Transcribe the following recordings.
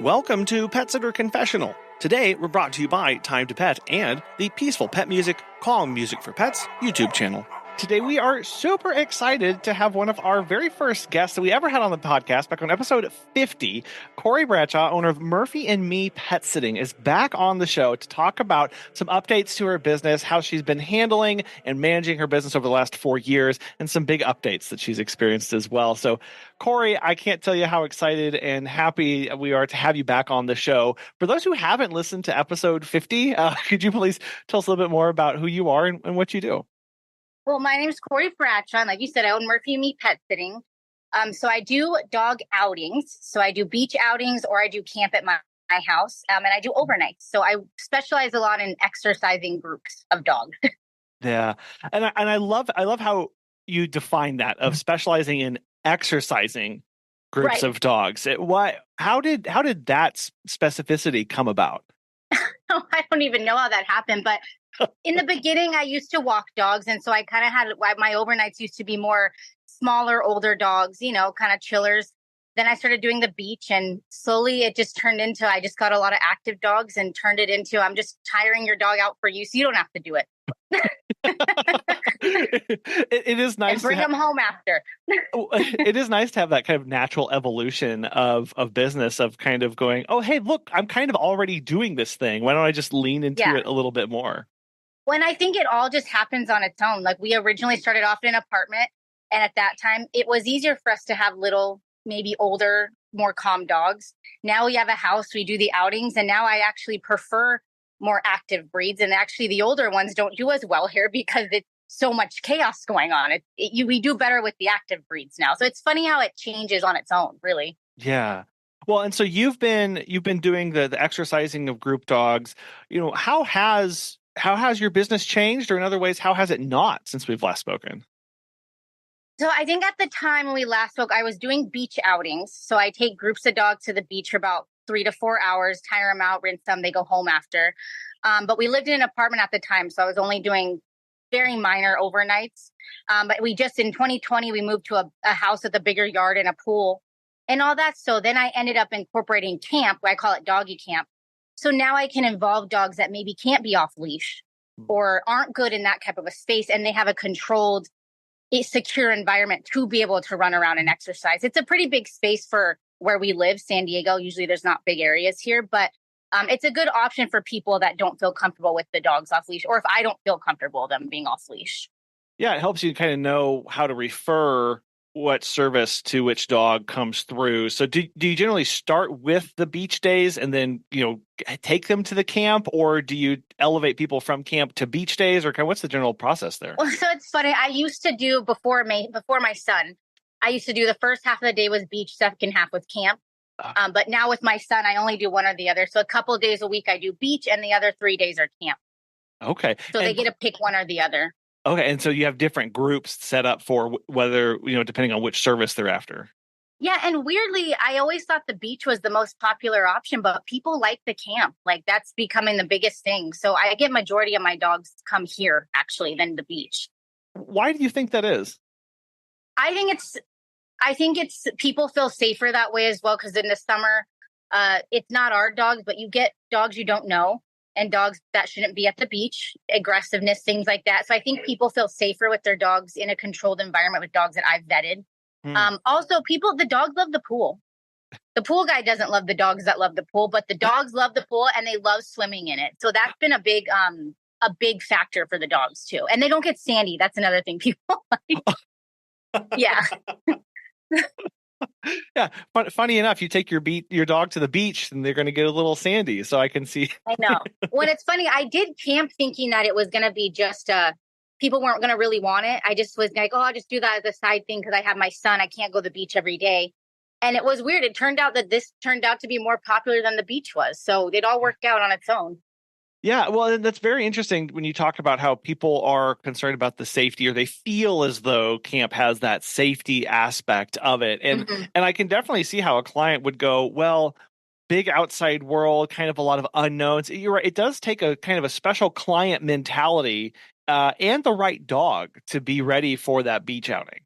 Welcome to Pet Sitter Confessional. Today, we're brought to you by Time to Pet and the Peaceful Pet Music, Calm Music for Pets YouTube channel. Today, we are super excited to have one of our very first guests that we ever had on the podcast, back on episode 50. Korye Bradshaw, owner of Murphy and Me Pet Sitting, is back on the show to talk about some updates to her business, how she's been handling and managing her business over the last 4 years, and some big updates that she's experienced as well. So, Korye, I can't tell you how excited and happy we are to have you back on the show. For those who haven't listened to episode 50, could you please tell us a little bit more about who you are and what you do? Well, my name is Korye Bradshaw, and like you said, I own Murphy and Me Pet Sitting. So I do dog outings. So I do beach outings, or I do camp at my house, and I do overnights. So I specialize a lot in exercising groups of dogs. Yeah, and I love how you define that, of specializing in exercising groups of dogs. How did that specificity come about? I don't even know how that happened, but in the beginning, I used to walk dogs. And so I kind of had my overnights used to be more smaller, older dogs, kind of chillers. Then I started doing the beach, and slowly it just turned into, I just got a lot of active dogs and turned it into, I'm just tiring your dog out for you, so you don't have to do it. It is nice and bring them home after. It is nice to have that kind of natural evolution of business, of kind of going, oh, hey, look, I'm kind of already doing this thing. Why don't I just lean into it a little bit more? When I think it all just happens on its own. Like, we originally started off in an apartment, and at that time it was easier for us to have little, maybe older, more calm dogs. Now we have a house, we do the outings, and now I actually prefer more active breeds. And actually the older ones don't do as well here because it's so much chaos going on. We do better with the active breeds now. So it's funny how it changes on its own, really. Yeah. Well, and so you've been doing the exercising of group dogs. How has your business changed, or in other ways, how has it not, since we've last spoken? So I think at the time when we last spoke, I was doing beach outings. So I take groups of dogs to the beach for about 3 to 4 hours, tire them out, rinse them, they go home after. But we lived in an apartment at the time, so I was only doing very minor overnights. But in 2020, we moved to a house with a bigger yard and a pool and all that. So then I ended up incorporating camp, I call it doggy camp. So now I can involve dogs that maybe can't be off leash or aren't good in that type of a space, and they have a controlled, secure environment to be able to run around and exercise. It's a pretty big space for where we live, San Diego. Usually there's not big areas here, but it's a good option for people that don't feel comfortable with the dogs off leash, or if I don't feel comfortable with them being off leash. Yeah, it helps you kind of know how to refer what service to which dog comes through. So do you generally start with the beach days and then, take them to the camp, or do you elevate people from camp to beach days, or what's the general process there? Well, so it's funny. I used to do before my son, I used to do the first half of the day was beach, second half was camp. But now with my son, I only do one or the other. So a couple of days a week I do beach, and the other 3 days are camp. Okay. So they get to pick one or the other. Okay. And so you have different groups set up for whether, depending on which service they're after. Yeah. And weirdly, I always thought the beach was the most popular option, but people like the camp. Like, that's becoming the biggest thing. So I get majority of my dogs come here actually than the beach. Why do you think that is? I think it's people feel safer that way as well. Cause in the summer, it's not our dogs, but you get dogs you don't know, and dogs that shouldn't be at the beach, aggressiveness, things like that. So I think people feel safer with their dogs in a controlled environment with dogs that I've vetted. Also, the dogs love the pool. The pool guy doesn't love the dogs that love the pool, but the dogs love the pool and they love swimming in it. So that's been a big factor for the dogs too. And they don't get sandy. That's another thing people like. Yeah. Yeah. Funny enough, you take your dog to the beach and they're going to get a little sandy. So I can see. I know. When it's funny, I did camp thinking that it was going to be just people weren't going to really want it. I just was like, oh, I'll just do that as a side thing because I have my son. I can't go to the beach every day. And it was weird. It turned out that this turned out to be more popular than the beach was. So it all worked out on its own. Yeah, well, that's very interesting when you talk about how people are concerned about the safety, or they feel as though camp has that safety aspect of it. And and I can definitely see how a client would go, well, big outside world, kind of a lot of unknowns. You're right. It does take a kind of a special client mentality and the right dog to be ready for that beach outing.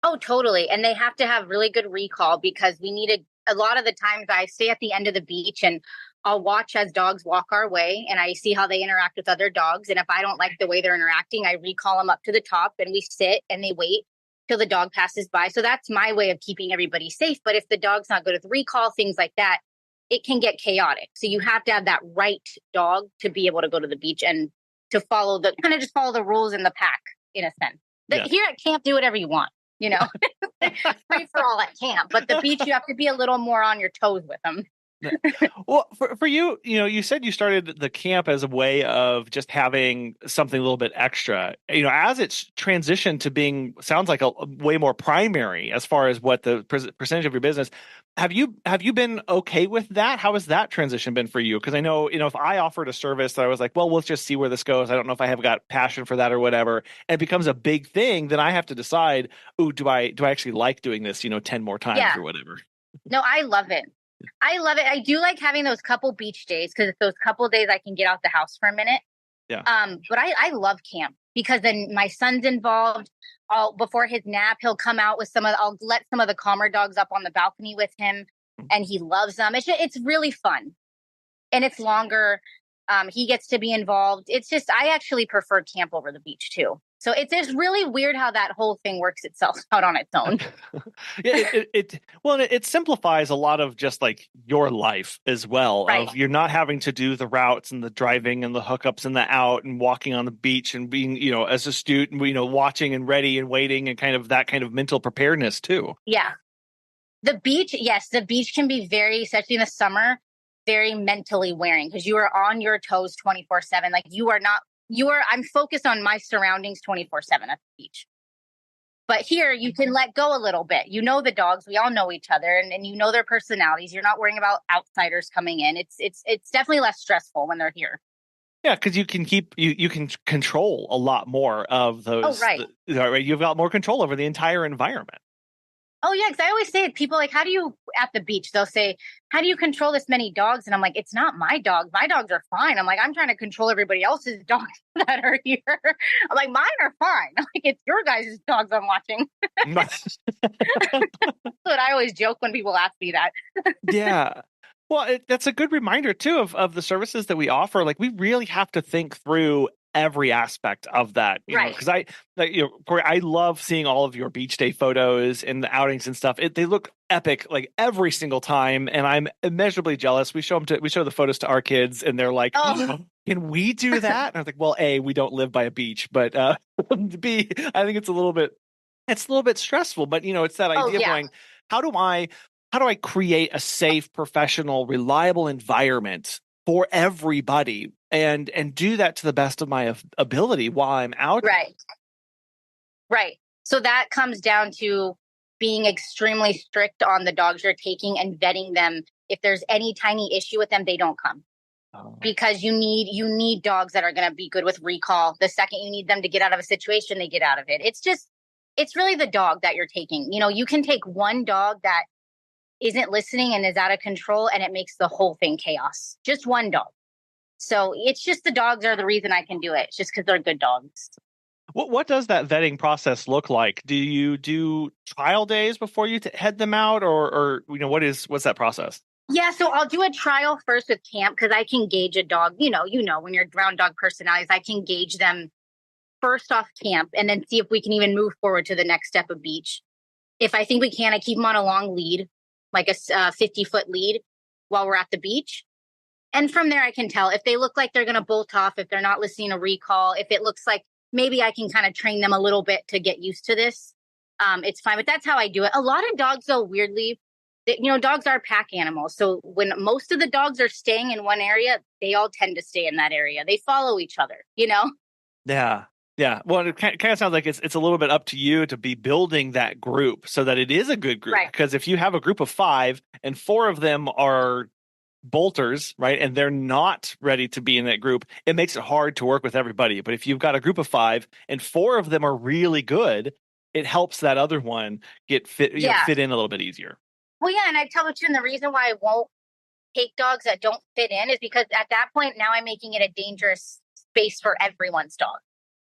Oh, totally. And they have to have really good recall because we need a lot of the times I stay at the end of the beach and I'll watch as dogs walk our way and I see how they interact with other dogs. And if I don't like the way they're interacting, I recall them up to the top and we sit and they wait till the dog passes by. So that's my way of keeping everybody safe. But if the dog's not good with recall, things like that, it can get chaotic. So you have to have that right dog to be able to go to the beach and to follow just follow the rules in the pack, in a sense. Here at camp, do whatever you want, free for all at camp. But the beach, you have to be a little more on your toes with them. Well, for you, you said you started the camp as a way of just having something a little bit extra. As it's transitioned to being, sounds like a way more primary as far as what the percentage of your business. Have you been okay with that? How has that transition been for you? Because I know, if I offered a service that I was like, well, let's just see where this goes. I don't know if I have got passion for that or whatever, and it becomes a big thing, then I have to decide, do I actually like doing this, 10 more times or whatever? No, I love it. I do like having those couple beach days because it's those couple days I can get out the house for a minute. Yeah. But I love camp because then my son's involved. Before his nap, he'll come out with I'll let some of the calmer dogs up on the balcony with him and he loves them. It's really fun and it's longer. He gets to be involved. It's just, I actually prefer camp over the beach too. So it's really weird how that whole thing works itself out on its own. It simplifies a lot of just like your life as well. Right. Of you're not having to do the routes and the driving and the hookups and the out and walking on the beach and being, as a student, watching and ready and waiting and kind of that kind of mental preparedness too. Yeah. The beach can be very, especially in the summer, very mentally wearing because you are on your toes 24/7. Like I'm focused on my surroundings 24/7 at the beach. But here you can let go a little bit. The dogs, we all know each other and their personalities. You're not worrying about outsiders coming in. It's definitely less stressful when they're here. Yeah, because you can you can control a lot more of those. Oh, right. You've got more control over the entire environment. Oh, yeah, because I always say to people, like, at the beach, they'll say, how do you control this many dogs? And I'm like, it's not my dogs. My dogs are fine. I'm like, I'm trying to control everybody else's dogs that are here. I'm like, mine are fine. I'm like, it's your guys' dogs I'm watching. That's what I always joke when people ask me that. Yeah. Well, that's a good reminder, too, of the services that we offer. Like, we really have to think through every aspect of that, right? Because Korye, I love seeing all of your beach day photos and the outings and stuff. They look epic, like every single time, and I'm immeasurably jealous. We show the photos to our kids, and they're like, "Oh, can we do that?" And I was like, "Well, A, we don't live by a beach, but B, I think it's a little bit stressful." But it's that idea of going, how do I create a safe, professional, reliable environment for everybody and do that to the best of my ability while I'm out? Right. So that comes down to being extremely strict on the dogs you're taking and vetting them. If there's any tiny issue with them, they don't come. Because you need dogs that are going to be good with recall. The second you need them to get out of a situation, they get out of it. It's really the dog that you're taking. You can take one dog that isn't listening and is out of control and it makes the whole thing chaos. Just one dog. So it's just the dogs are the reason I can do it. It's just because they're good dogs. What does that vetting process look like? Do you do trial days before you head them out or what's that process? Yeah, so I'll do a trial first with camp because I can gauge a dog. When you're around dog personalities, I can gauge them first off camp and then see if we can even move forward to the next step of beach. If I think we can, I keep them on a long lead, like a 50-foot lead while we're at the beach. And from there, I can tell if they look like they're going to bolt off, if they're not listening to recall, if it looks like maybe I can kind of train them a little bit to get used to this. It's fine. But that's how I do it. A lot of dogs, though, weirdly, dogs are pack animals. So when most of the dogs are staying in one area, they all tend to stay in that area. They follow each other, Yeah. Yeah. Well, it kind of sounds like it's a little bit up to you to be building that group so that it is a good group. Right. Because if you have a group of 5 and 4 of them are bolters, right, and they're not ready to be in that group, it makes it hard to work with everybody. But if you've got a group of 5 and 4 of them are really good, it helps that other one get fit in a little bit easier. Well, yeah, and I tell you, and the reason why I won't take dogs that don't fit in is because at that point now I'm making it a dangerous space for everyone's dog.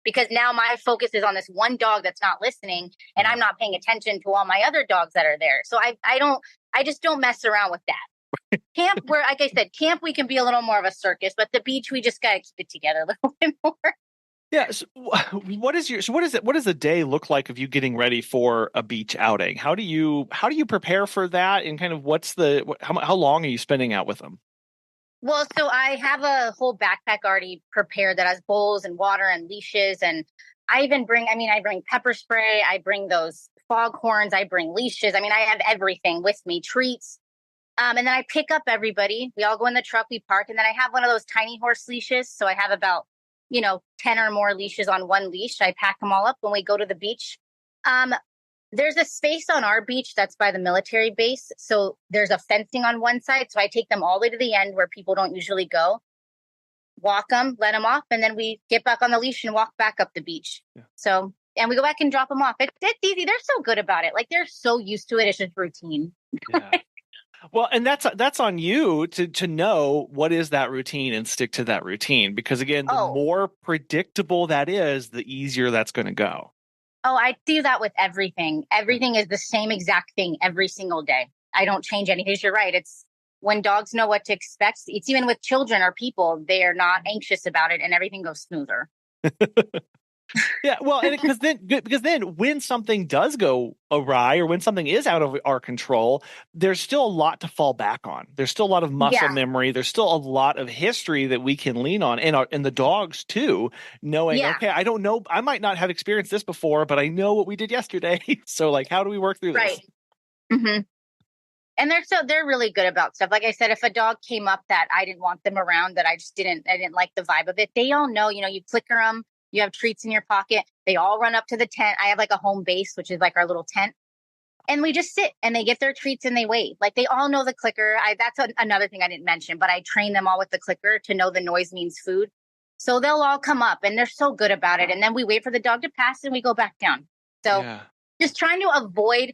Because now my focus is on this one dog that's not listening and I'm not paying attention to all my other dogs that are there. So I don't I just don't mess around with that. Camp, where, like I said, camp, we can be a little more of a circus, but the beach, we just got to keep it together a little bit more. Yeah. So what does a day look like of you getting ready for a beach outing? How do you prepare for that? And kind of how long are you spending out with them? Well, so I have a whole backpack already prepared that has bowls and water and leashes. And I bring pepper spray. I bring those foghorns. I bring leashes. I mean, I have everything with me, treats. And then I pick up everybody. We all go in the truck, we park. And then I have one of those tiny horse leashes. So I have about, 10 or more leashes on one leash. I pack them all up when we go to the beach. Um, there's a space on our beach that's by the military base. So there's a fencing on one side. So I take them all the way to the end where people don't usually go, walk them, let them off, and then we get back on the leash and walk back up the beach. Yeah. So, and we go back and drop them off. It's easy. They're so good about it. Like, they're so used to it. It's just routine. Yeah. Well, and that's on you to know what is that routine and stick to that routine, because again, the more predictable that is, the easier that's going to go. Oh, I do that with everything. Everything is the same exact thing every single day. I don't change anything. You're right. It's when dogs know what to expect. It's even with children or people, they're not anxious about it and everything goes smoother. Yeah, well, because then when something does go awry or when something is out of our control, there's still a lot to fall back on. There's still a lot of muscle memory. There's still a lot of history that we can lean on, and the dogs too, knowing, okay, I don't know, I might not have experienced this before, but I know what we did yesterday. So, like, how do we work through this? Right. Mm-hmm. And they're really good about stuff. Like I said, if a dog came up that I didn't want them around, that I didn't like the vibe of it, they all know, you clicker them. You have treats in your pocket. They all run up to the tent. I have like a home base, which is like our little tent. And we just sit and they get their treats and they wait. Like, they all know the clicker. That's another thing I didn't mention, but I train them all with the clicker to know the noise means food. So they'll all come up and they're so good about it. And then we wait for the dog to pass and we go back down. So just trying to avoid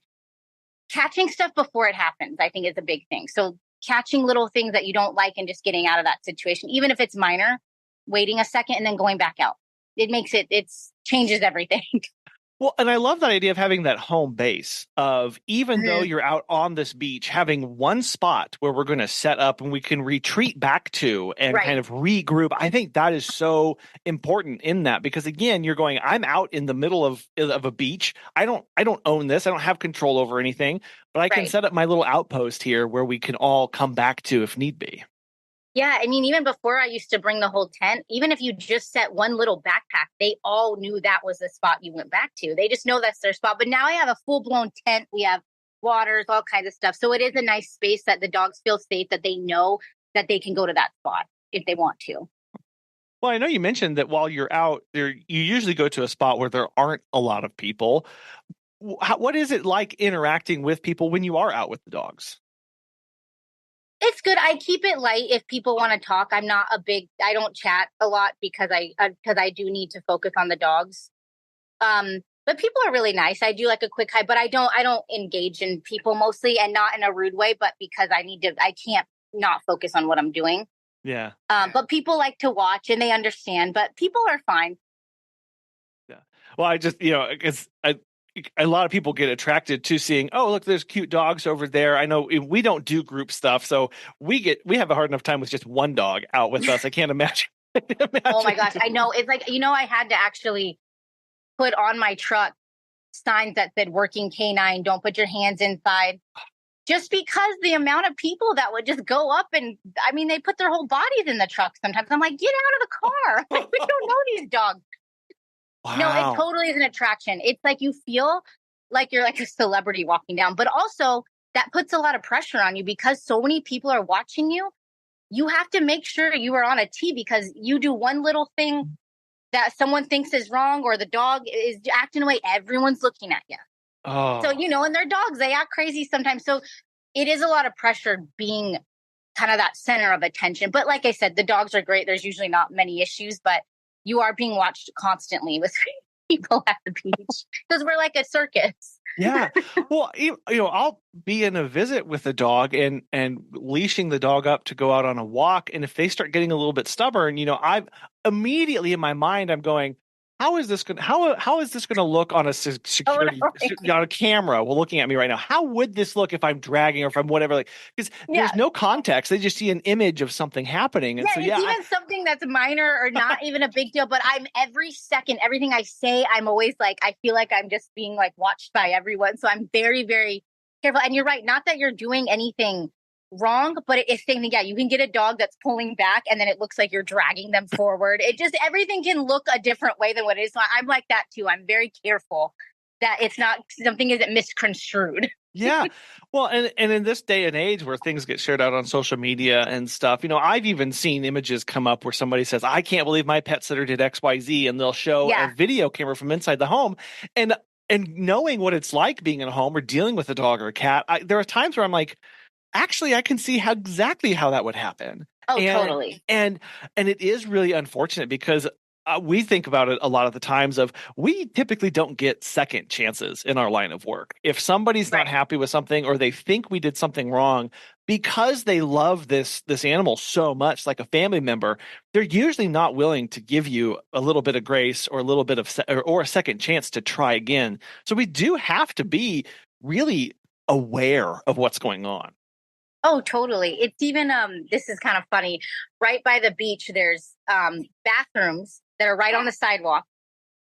catching stuff before it happens, I think, is a big thing. So catching little things that you don't like and just getting out of that situation, even if it's minor, waiting a second and then going back out. It changes everything. Well, and I love that idea of having that home base of, even though you're out on this beach, having one spot where we're going to set up and we can retreat back to and kind of regroup. I think that is so important in that, because again, you're going, I'm out in the middle of a beach. I don't own this. I don't have control over anything, but I can set up my little outpost here where we can all come back to if need be. Yeah, I mean, even before I used to bring the whole tent, even if you just set one little backpack, they all knew that was the spot you went back to. They just know that's their spot. But now I have a full-blown tent. We have waters, all kinds of stuff. So it is a nice space that the dogs feel safe, that they know that they can go to that spot if they want to. Well, I know you mentioned that while you're out there, you usually go to a spot where there aren't a lot of people. What is it like interacting with people when you are out with the dogs? It's good. I keep it light if people want to talk. I don't chat a lot because I do need to focus on the dogs. But people are really nice. I do like a quick hi, but I don't engage in people mostly, and not in a rude way, but because I can't not focus on what I'm doing. Yeah. But people like to watch and they understand, but people are fine. Yeah. Well, I just, because a lot of people get attracted to seeing, oh, look, there's cute dogs over there. I know we don't do group stuff, so we have a hard enough time with just one dog out with us. I can't imagine. Oh my gosh, I know. It's like, I had to actually put on my truck signs that said "Working Canine, don't put your hands inside," just because the amount of people that would just go up and, I mean, they put their whole bodies in the truck sometimes. I'm like, get out of the car. Like, we don't know these dogs. Wow. No, it totally is an attraction. It's like you feel like you're like a celebrity walking down, but also that puts a lot of pressure on you because so many people are watching you. You have to make sure you are on a tee, because you do one little thing that someone thinks is wrong, or the dog is acting away, everyone's looking at you. Oh. So, and they're dogs, they act crazy sometimes. So it is a lot of pressure being kind of that center of attention. But like I said, the dogs are great. There's usually not many issues, but you are being watched constantly with people at the beach because we're like a circus. Yeah. Well, I'll be in a visit with a dog and leashing the dog up to go out on a walk. And if they start getting a little bit stubborn, I'm immediately in my mind, I'm going, how is this going how is this going to look on a Oh security no. on a camera? Well, looking at me right now, how would this look if I'm dragging or if I'm whatever? Like, because Yeah. there's no context. They just see an image of something happening, and Yeah, so it's even something that's minor or not even a big deal. But I'm every second, everything I say, I'm always like, I feel like I'm just being like watched by everyone. So I'm very, very careful. And you're right, not that you're doing anything wrong, but it's thinking, yeah, you can get a dog that's pulling back and then it looks like you're dragging them forward. It just, everything can look a different way than what it is. So I'm like that too. I'm very careful that it's not, something isn't misconstrued. Yeah. Well, and in this day and age where things get shared out on social media and stuff, I've even seen images come up where somebody says, I can't believe my pet sitter did XYZ, and they'll show a Yeah. video camera from inside the home. And knowing what it's like being in a home or dealing with a dog or a cat, there are times where I'm like, actually, I can see exactly how that would happen. Oh, And totally. and it is really unfortunate because we think about it a lot of the times of we typically don't get second chances in our line of work. If somebody's not Right. happy with something or they think we did something wrong because they love this animal so much, like a family member, they're usually not willing to give you a little bit of grace or a little bit of or a second chance to try again. So we do have to be really aware of what's going on. Oh, totally. It's even this is kind of funny. Right by the beach, there's bathrooms that are right on the sidewalk.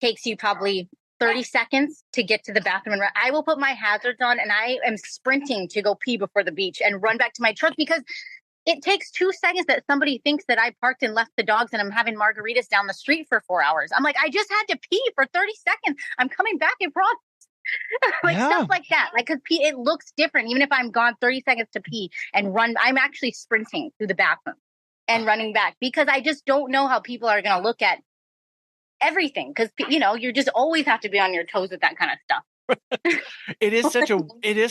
Takes you probably 30 seconds to get to the bathroom. And I will put my hazards on and I am sprinting to go pee before the beach and run back to my truck because it takes 2 seconds that somebody thinks that I parked and left the dogs and I'm having margaritas down the street for 4 hours. I'm like, I just had to pee for 30 seconds. I'm coming back in front. Like stuff like that. Like, cause it looks different. Even if I'm gone 30 seconds to pee and run, I'm actually sprinting through the bathroom and running back because I just don't know how people are going to look at everything. Cause you just always have to be on your toes with that kind of stuff. It is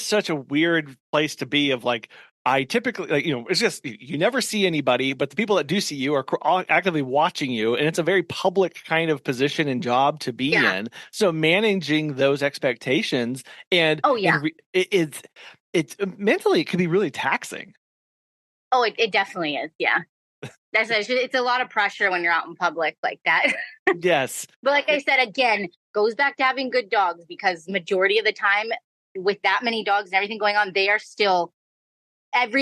such a weird place to be of like, I typically like, it's just, you never see anybody, but the people that do see you are actively watching you. And it's a very public kind of position and job to be Yeah. in. So managing those expectations and, Oh, yeah. it's mentally, it can be really taxing. Oh, it definitely is. Yeah. It's a lot of pressure when you're out in public like that. Yes. But like I said, again, goes back to having good dogs because majority of the time with that many dogs and everything going on, they are still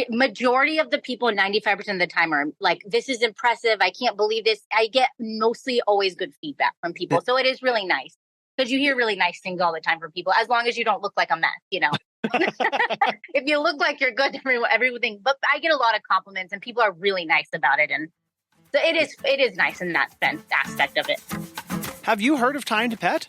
majority of the people, 95% of the time are like, this is impressive. I can't believe this. I get mostly always good feedback from people. So it is really nice because you hear really nice things all the time from people, as long as you don't look like a mess, If you look like you're good, everything, but I get a lot of compliments and people are really nice about it. And so it is nice in that sense, aspect of it. Have you heard of Time to Pet?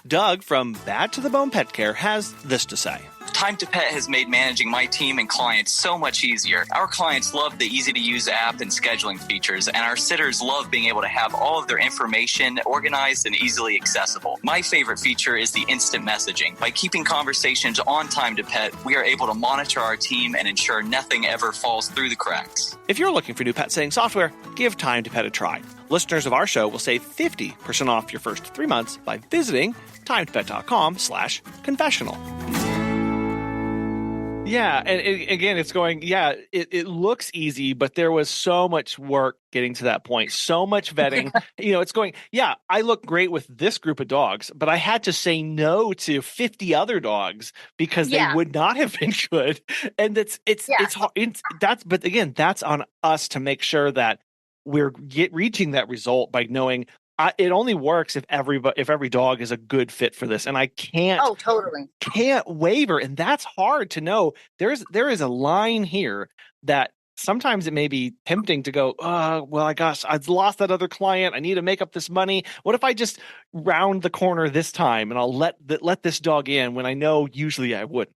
Doug from Bad to the Bone Pet Care has this to say. Time to Pet has made managing my team and clients so much easier. Our clients love the easy-to-use app and scheduling features, and our sitters love being able to have all of their information organized and easily accessible. My favorite feature is the instant messaging. By keeping conversations on Time to Pet, we are able to monitor our team and ensure nothing ever falls through the cracks. If you're looking for new pet sitting software, give Time to Pet a try. Listeners of our show will save 50% off your first 3 months by visiting timetopet.com/confessional. Yeah, and again, it's going, it looks easy, but there was so much work getting to that point, so much vetting. It's going, I look great with this group of dogs, but I had to say no to 50 other dogs because they would not have been good. And but again, that's on us to make sure that we're reaching that result by knowing it only works if every dog is a good fit for this, and I can't. Oh, totally. Can't waver, and that's hard to know. There is a line here that sometimes it may be tempting to go. Well, I gosh, I've lost that other client. I need to make up this money. What if I just round the corner this time and I'll let this dog in when I know usually I wouldn't?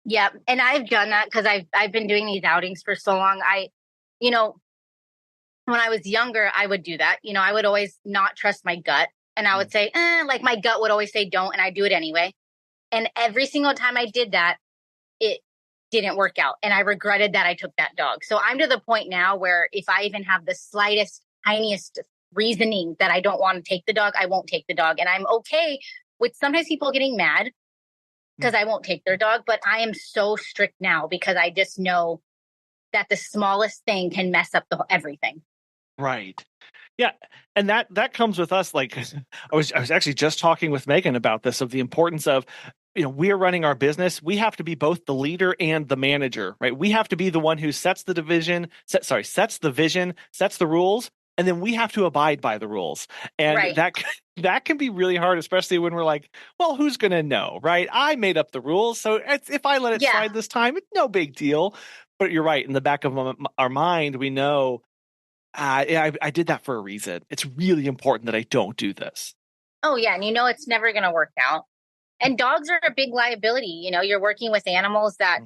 Yeah, and I've done that because I've been doing these outings for so long. When I was younger, I would do that. I would always not trust my gut. And I would say, like my gut would always say don't, and I do it anyway. And every single time I did that, it didn't work out. And I regretted that I took that dog. So I'm to the point now where if I even have the slightest, tiniest reasoning that I don't want to take the dog, I won't take the dog. And I'm okay with sometimes people getting mad because I won't take their dog. But I am so strict now because I just know that the smallest thing can mess up everything. Right. Yeah, and that comes with us. Like I was actually just talking with Megan about this, of the importance of, we're running our business. We have to be both the leader and the manager, right? We have to be the one who sets the sets the vision, sets the rules, and then we have to abide by the rules. And Right. that can be really hard, especially when we're like, well, who's going to know, right? I made up the rules, so if I let it Yeah. slide this time, it's no big deal. But you're right. In the back of our mind, we know, I did that for a reason. It's really important that I don't do this. Oh, yeah. And it's never going to work out. And dogs are a big liability. You're working with animals that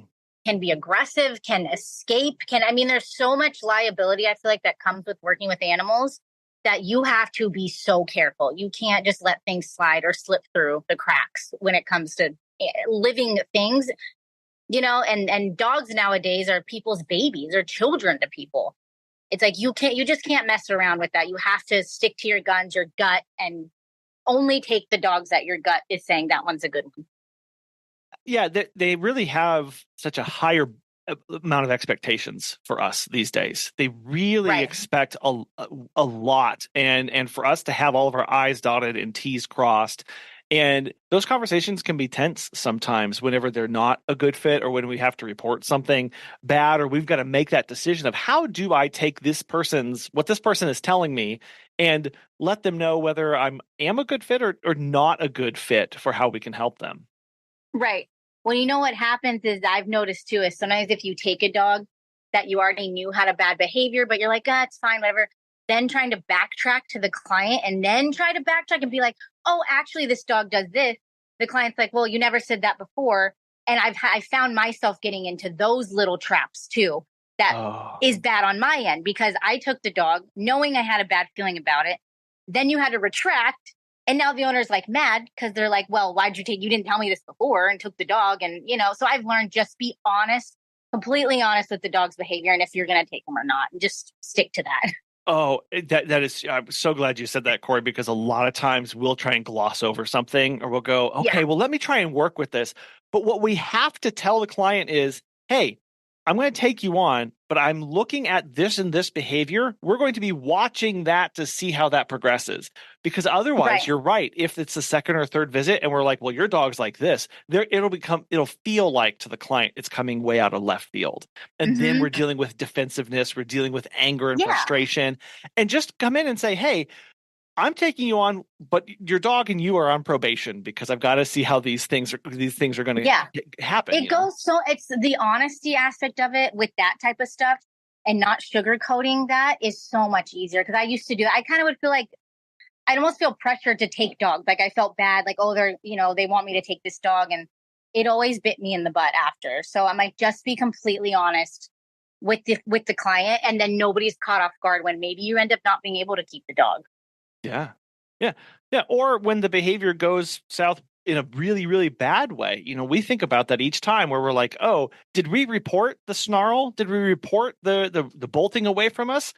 can be aggressive, can escape, there's so much liability, I feel like, that comes with working with animals, that you have to be so careful. You can't just let things slide or slip through the cracks when it comes to living things, and dogs nowadays are people's babies or children to people. It's like you just can't mess around with that. You have to stick to your guns, your gut, and only take the dogs that your gut is saying that one's a good one. Yeah, they really have such a higher amount of expectations for us these days. They really expect a lot, and for us to have all of our I's dotted and T's crossed. And those conversations can be tense sometimes whenever they're not a good fit, or when we have to report something bad, or we've got to make that decision of, how do I take what this person is telling me, and let them know whether I am a good fit or not a good fit for how we can help them. Right. Well, what happens is, I've noticed too, is sometimes if you take a dog that you already knew had a bad behavior, but you're like, it's fine, whatever, then trying to backtrack to the client and then try to backtrack and be like, oh, actually, this dog does this. The client's like, well, you never said that before. And I found myself getting into those little traps too. That is bad on my end, because I took the dog knowing I had a bad feeling about it. Then you had to retract. And now the owner's like mad, because they're like, well, you didn't tell me this before, and took the dog. And, so I've learned, just be honest, completely honest with the dog's behavior. And if you're going to take them or not, just stick to that. Oh, that is, I'm so glad you said that, Korye, because a lot of times we'll try and gloss over something, or we'll go, okay, well, let me try and work with this. But what we have to tell the client is, hey, I'm going to take you on, but I'm looking at this and this behavior. We're going to be watching that to see how that progresses. Because otherwise, you're right. If it's the second or third visit and we're like, well, your dog's like this, it'll feel like to the client it's coming way out of left field. And then we're dealing with defensiveness, we're dealing with anger and frustration. And just come in and say, hey, I'm taking you on, but your dog and you are on probation, because I've got to see how these things are going to happen. It's the honesty aspect of it with that type of stuff, and not sugarcoating that, is so much easier. Because I used to do that. I kind of would feel like, I'd almost feel pressured to take dogs. Like, I felt bad, like, oh, they want me to take this dog, and it always bit me in the butt after. So I might just be completely honest with the client, and then nobody's caught off guard when maybe you end up not being able to keep the dog. Yeah. Or when the behavior goes south in a really, really bad way. We think about that each time, where we're like, oh, did we report the snarl? Did we report the bolting away from us?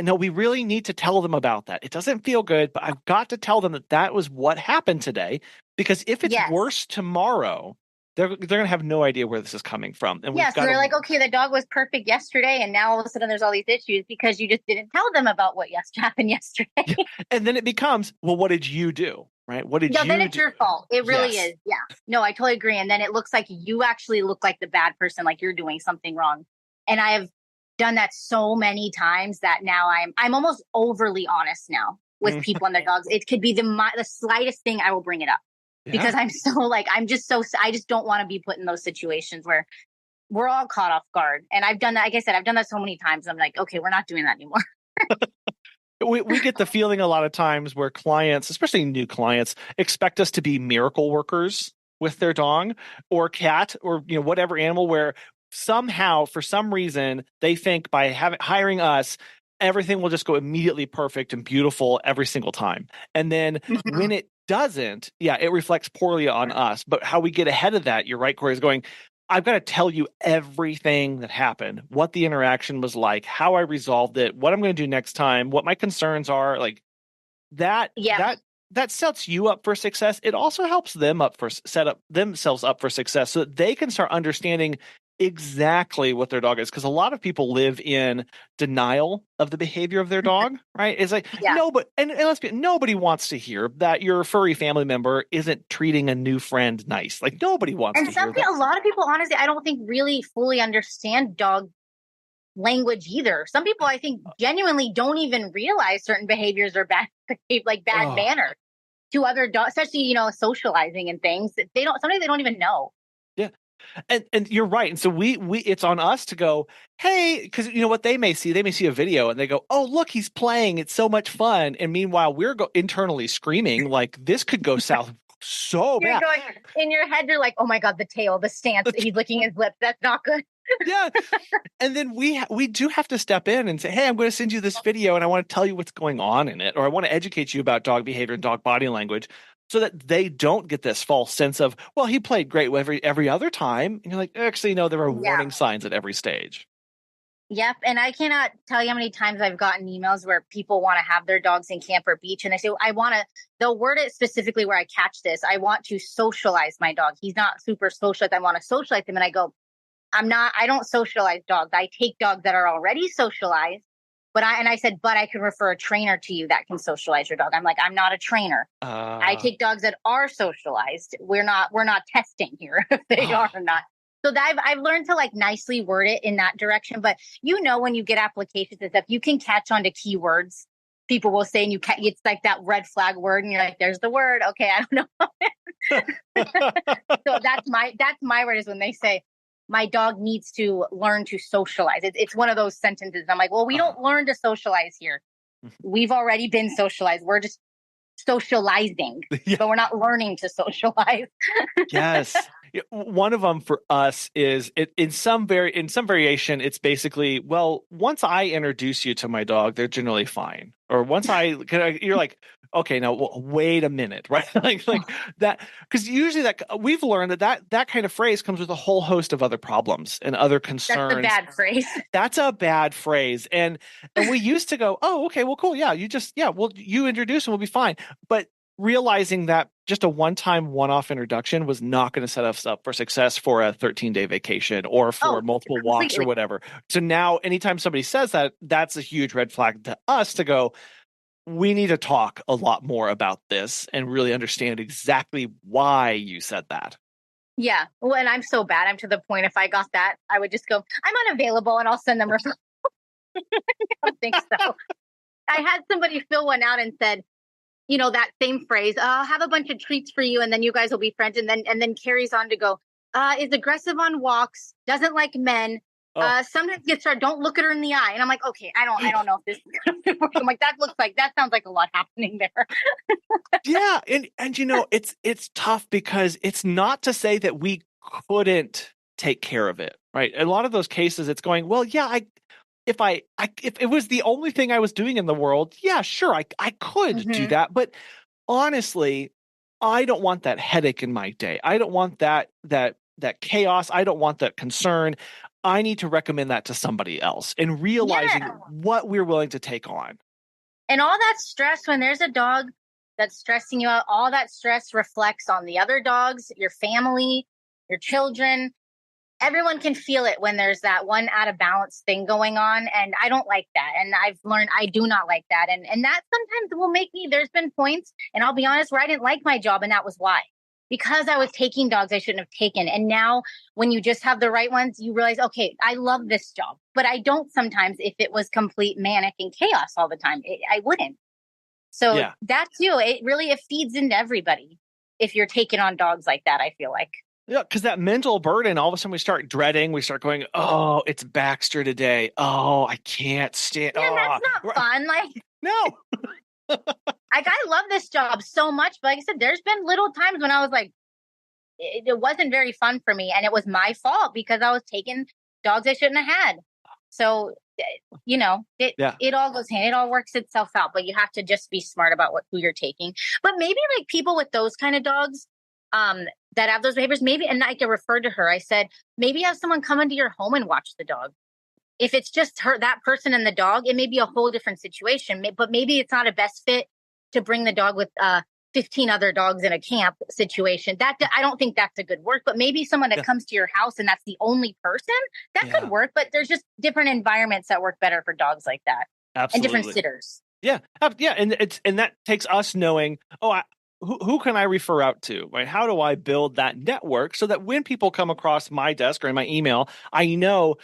No, we really need to tell them about that. It doesn't feel good, but I've got to tell them that was what happened today, because if it's worse tomorrow, they're going to have no idea where this is coming from. And so they're like, okay, the dog was perfect yesterday, and now all of a sudden there's all these issues because you just didn't tell them about what happened yesterday. Yeah. And then it becomes, well, what did you do? Right? What did you do? Then it's your fault. It really is. Yeah. No, I totally agree. And then it looks like you actually look like the bad person, like you're doing something wrong. And I have done that so many times that now I'm almost overly honest now with people and their dogs. It could be the slightest thing, I will bring it up. Yeah. Because I'm so like, I just don't want to be put in those situations where we're all caught off guard. And I've done that. Like I said, I've done that so many times. I'm like, okay, we're not doing that anymore. We get the feeling a lot of times where clients, especially new clients, expect us to be miracle workers with their dog or cat or whatever animal, where somehow, for some reason, they think by hiring us, everything will just go immediately perfect and beautiful every single time. And then when it doesn't, it reflects poorly on us. But how we get ahead of that, you're right, Korye, is going, I've got to tell you everything that happened, what the interaction was like, how I resolved it, what I'm going to do next time, what my concerns are, like that. That sets you up for success. It also helps them set up themselves up for success, so that they can start understanding exactly what their dog is, because a lot of people live in denial of the behavior of their dog, right? It's like Yeah. nobody wants to hear that your furry family member isn't treating a new friend nice. Like nobody wants And to hear that. a lot of people, honestly, I don't think really fully understand dog language either. Some people, I think, genuinely don't even realize certain behaviors are bad, like bad Oh. manners to other dogs, especially, socializing and things. Sometimes they don't even know. Yeah. And you're right. And so we it's on us to go, hey, because you know what they may see a video and they go, oh, look, he's playing. It's so much fun. And meanwhile, we're internally screaming like this could go south so You're bad. going in your head, you're like, oh my God, the tail, the stance, he's licking his lips. That's not good. Yeah. And then we do have to step in and say, hey, I'm going to send you this video and I want to tell you what's going on in it, or I want to educate you about dog behavior and dog body language, so that they don't get this false sense of, well, he played great every other time. And you're like, actually, no, there are warning signs at every stage. Yep. And I cannot tell you how many times I've gotten emails where people want to have their dogs in camp or beach. And they say, they'll word it specifically where I catch this. I want to socialize my dog. He's not super socialized. I want to socialize him. And I go, I don't socialize dogs. I take dogs that are already socialized. But I said, but I can refer a trainer to you that can socialize your dog. I'm like, I'm not a trainer. I take dogs that are socialized. We're not testing here if they are or not. So I've learned to like nicely word it in that direction. But when you get applications and stuff, you can catch on to keywords. People will say, and it's like that red flag word, and you're like, "There's the word." Okay, I don't know. So that's my word, is when they say my dog needs to learn to socialize. It's one of those sentences. I'm like, well, we don't learn to socialize here. We've already been socialized. We're just socializing, but we're not learning to socialize. Yes. One of them for us is in some variation. It's basically, well, once I introduce you to my dog, they're generally fine. Or once you're like, okay, now wait a minute, right? like that, because usually we've learned that kind of phrase comes with a whole host of other problems and other concerns. That's a bad phrase. That's a bad phrase. And we used to go, oh, okay, well, cool. Yeah, you introduce and we'll be fine. But realizing that just a one-off introduction was not going to set us up for success for a 13-day vacation or for multiple walks or whatever. So now anytime somebody says that, that's a huge red flag to us to go, we need to talk a lot more about this and really understand exactly why you said that. Yeah. Well, and I'm so bad. I'm to the point, if I got that, I would just go, I'm unavailable, and I'll send them referrals. I don't think so. I had somebody fill one out and said, that same phrase, I'll have a bunch of treats for you and then you guys will be friends. And then carries on to go, is aggressive on walks, doesn't like men. Sometimes gets started, don't look at her in the eye. And I'm like, okay, I don't know if this is going to work. I'm like, that sounds like a lot happening there. Yeah. And it's tough, because it's not to say that we couldn't take care of it, right? A lot of those cases, it's going, well, yeah, if it was the only thing I was doing in the world, yeah, sure, I could do that. But honestly, I don't want that headache in my day. I don't want that chaos. I don't want that concern. I need to recommend that to somebody else, and realizing what we're willing to take on. And all that stress, when there's a dog that's stressing you out, all that stress reflects on the other dogs, your family, your children. Everyone can feel it when there's that one out of balance thing going on. And I don't like that. And I've learned I do not like that. And that sometimes will make me, there's been points, and I'll be honest, where I didn't like my job. And that was why. Because I was taking dogs I shouldn't have taken. And now when you just have the right ones, you realize, okay, I love this job. But I don't sometimes if it was complete manic and chaos all the time. I wouldn't. So that too, it feeds into everybody if you're taking on dogs like that, I feel like. Yeah, because that mental burden, all of a sudden we start dreading. We start going, oh, it's Baxter today. Oh, I can't stand. Yeah, that's not fun. Like, no. I love this job so much. But like I said, there's been little times when I was like, it wasn't very fun for me. And it was my fault because I was taking dogs I shouldn't have had. So, it all goes hand. It all works itself out. But you have to just be smart about who you're taking. But maybe like people with those kind of dogs, that have those behaviors, maybe, and I can refer to her. I said, maybe have someone come into your home and watch the dog. If it's just that person and the dog, it may be a whole different situation, but maybe it's not a best fit to bring the dog with 15 other dogs in a camp situation. That I don't think that's a good work, but maybe someone that comes to your house and that's the only person that could work. But there's just different environments that work better for dogs like that. Absolutely. And different sitters. Yeah. And that takes us knowing, who can I refer out to, right? How do I build that network so that when people come across my desk or in my email, I know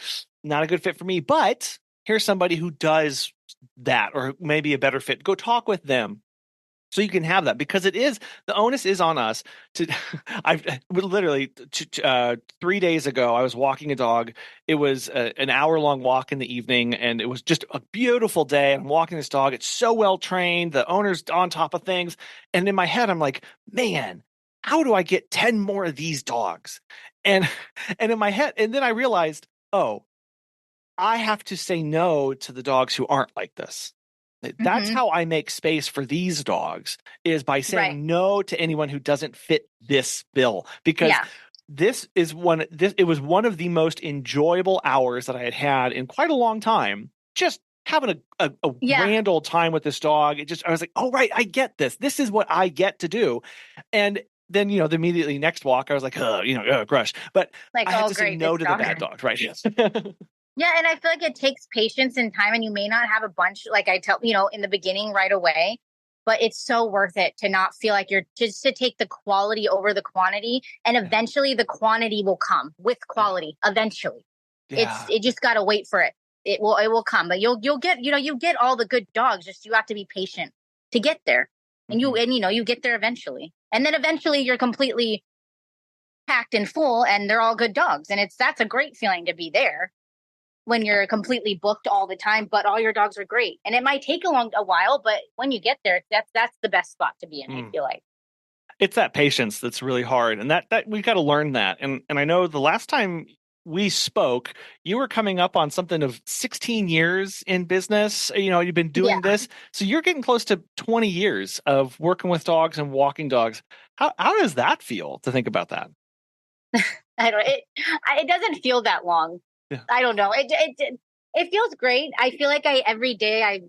not a good fit for me, but here's somebody who does that, or maybe a better fit. Go talk with them. So you can have that, because the onus is on us to. I've literally 3 days ago, I was walking a dog. It was an hour-long walk in the evening, and it was just a beautiful day. I'm walking this dog. It's so well trained. The owner's on top of things, and in my head, I'm like, man, how do I get 10 more of these dogs? And in my head, and then I realized, I have to say no to the dogs who aren't like this. That's how I make space for these dogs, is by saying no to anyone who doesn't fit this bill, because it was one of the most enjoyable hours that I had in quite a long time. Just having a grand old time with this dog. I was like, oh, right, I get this. This is what I get to do. And then, the immediately next walk, I was like, crush. But I had to say no to the bad dog, right? Yeah, and I feel like it takes patience and time, and you may not have a bunch, like I tell, in the beginning right away, but it's so worth it to not feel like you're just to take the quality over the quantity, and eventually the quantity will come with quality. Eventually, it just got to wait for it. It will come, but you'll get, you get all the good dogs. Just you have to be patient to get there, and you get there eventually, and then eventually you're completely packed and full, and they're all good dogs, and that's a great feeling to be there. When you're completely booked all the time, but all your dogs are great. And it might take a while, but when you get there, that's the best spot to be in, I feel like. It's that patience that's really hard. And that we've got to learn that. And I know the last time we spoke, you were coming up on something of 16 years in business. You've been doing this. So you're getting close to 20 years of working with dogs and walking dogs. How does that feel to think about that? It doesn't feel that long. Yeah. I don't know. It feels great. I feel like every day I